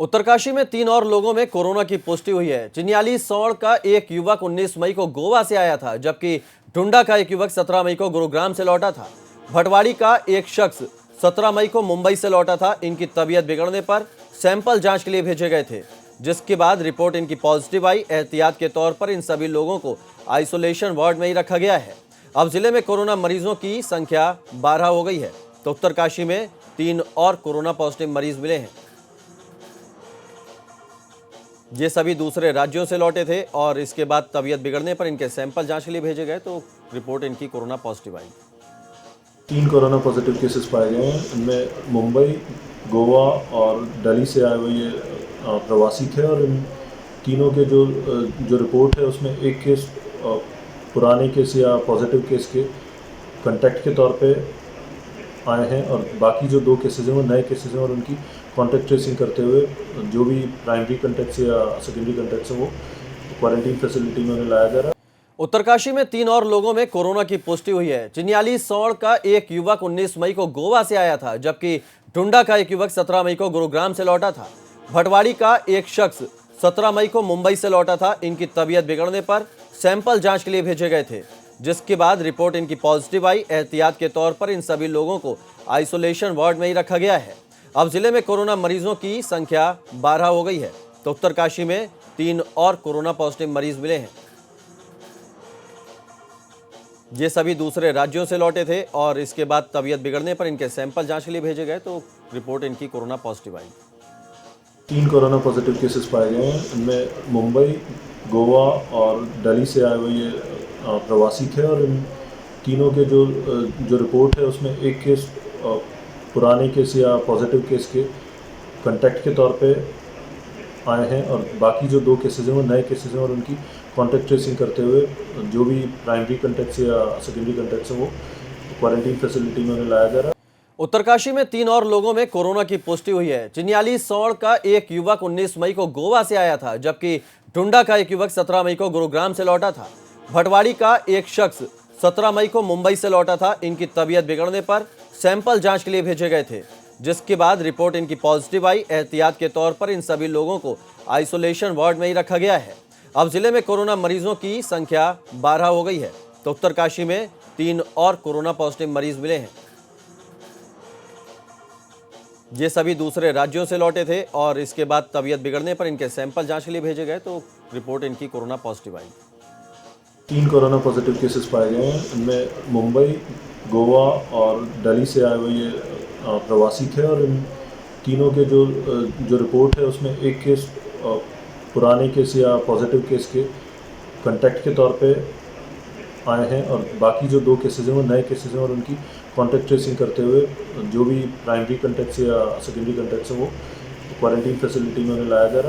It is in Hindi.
उत्तरकाशी में 3 और लोगों में कोरोना की पुष्टि हुई है। चिन्याली सौड़ का एक युवक 19 मई को गोवा से आया था, जबकि ढूंढा का एक युवक 17 मई को गुरुग्राम से लौटा था। भटवाड़ी का एक शख्स 17 मई को मुंबई से लौटा था। इनकी तबीयत बिगड़ने पर सैंपल जांच के लिए भेजे गए थे, जिसके बाद रिपोर्ट इनकी पॉजिटिव आई। एहतियात के तौर पर इन सभी लोगों को आइसोलेशन वार्ड में ही रखा गया है। अब जिले में कोरोना मरीजों की संख्या 12 हो गई है, तो उत्तरकाशी में 3 और कोरोना पॉजिटिव मरीज मिले हैं। ये सभी दूसरे राज्यों से लौटे थे और इसके बाद तबीयत बिगड़ने पर इनके सैंपल जांच के लिए भेजे गए, तो रिपोर्ट इनकी कोरोना पॉजिटिव आई। 3 कोरोना पॉजिटिव केसेस पाए गए हैं। इनमें मुंबई, गोवा और दिल्ली से आए हुए ये प्रवासी थे और इन तीनों के जो रिपोर्ट है उसमें एक केस पुराने केस या पॉजिटिव केस के कांटेक्ट के तौर पे आए हैं और बाकी जो 2 केसेस हैं वो नए केसेस हैं और उनकी कॉन्टैक्ट ट्रेसिंग करते हुए जो भी प्राइमरी कॉन्टैक्ट या सेकेंडरी कॉन्टैक्ट हैं वो क्वारंटीन फैसिलिटी में उन्हें लाया जा रहा है। उत्तरकाशी में 3 और लोगों में कोरोना की पुष्टि हुई है। चिन्याली सौड़ का एक युवक 19 मई को गोवा से आया था, जबकि ढूंढा का एक युवक 17 मई को गुरुग्राम से लौटा था। भटवाड़ी का एक शख्स 17 मई को मुंबई से लौटा था। इनकी तबीयत बिगड़ने पर सैंपल जांच के लिए भेजे गए थे, जिसके बाद रिपोर्ट इनकी पॉजिटिव आई। एहतियात के तौर पर इन सभी लोगों को आइसोलेशन वार्ड में ही रखा गया है। अब जिले में कोरोना मरीजों की संख्या 12 हो गई है, तो उत्तरकाशी में 3 और कोरोना पॉजिटिव मरीज मिले हैं। ये सभी दूसरे राज्यों से लौटे थे और इसके बाद तबीयत बिगड़ने पर इनके सैंपल जांच के लिए भेजे गए, तो रिपोर्ट इनकी कोरोना पॉजिटिव आई। 3 कोरोना पॉजिटिव केसेस पाए गए हैं। इनमें मुंबई, गोवा और दिल्ली से आए हुए ये प्रवासी थे और इन तीनों के जो रिपोर्ट है उसमें एक केस पुराने केस या पॉजिटिव केस के कांटेक्ट के तौर पे आए हैं और बाकी जो 2 केसेस हैं वो नए केसेस हैं और उनकी कॉन्टैक्ट ट्रेसिंग करते हुए जो भी प्राइमरी कॉन्टैक्ट या सेकेंडरी कॉन्टैक्ट हैं वो क्वारंटीन फैसिलिटी में उन्हें लाया जा रहा है। उत्तरकाशी में 3 और लोगों में कोरोना की पुष्टि हुई है। चिन्याली सौड़ का एक युवक 19 मई को गोवा से आया था, जबकि ढूंढा का एक युवक 17 मई को गुरुग्राम से लौटा था। भटवाड़ी का एक शख्स 17 मई को मुंबई से लौटा था। इनकी तबीयत बिगड़ने पर सैंपल जांच के लिए भेजे गए थे, जिसके बाद रिपोर्ट इनकी पॉजिटिव आई। एहतियात के तौर पर इन सभी लोगों को आइसोलेशन वार्ड में ही रखा गया है। अब जिले में कोरोना मरीजों की संख्या 12 हो गई है, तो उत्तरकाशी में 3 और कोरोना पॉजिटिव मरीज मिले हैं। ये सभी दूसरे राज्यों से लौटे थे और इसके बाद तबीयत बिगड़ने पर इनके सैंपल जांच के लिए भेजे गए, तो रिपोर्ट इनकी कोरोना पॉजिटिव आई। 3 कोरोना पॉजिटिव केसेस पाए गए हैं। इनमें मुंबई, गोवा और दिल्ली से आए हुए ये प्रवासी थे और इन तीनों के जो रिपोर्ट है उसमें एक केस पुराने केस या पॉजिटिव केस के कांटेक्ट के तौर पे आए हैं और बाकी जो 2 केसेस हैं वो नए केसेस हैं और उनकी कॉन्टैक्ट ट्रेसिंग करते हुए जो भी प्राइमरी कॉन्टैक्ट या सेकेंडरी कॉन्टैक्ट हैं वो क्वारंटीन फैसिलिटी में उन्हें लाया जा रहा है।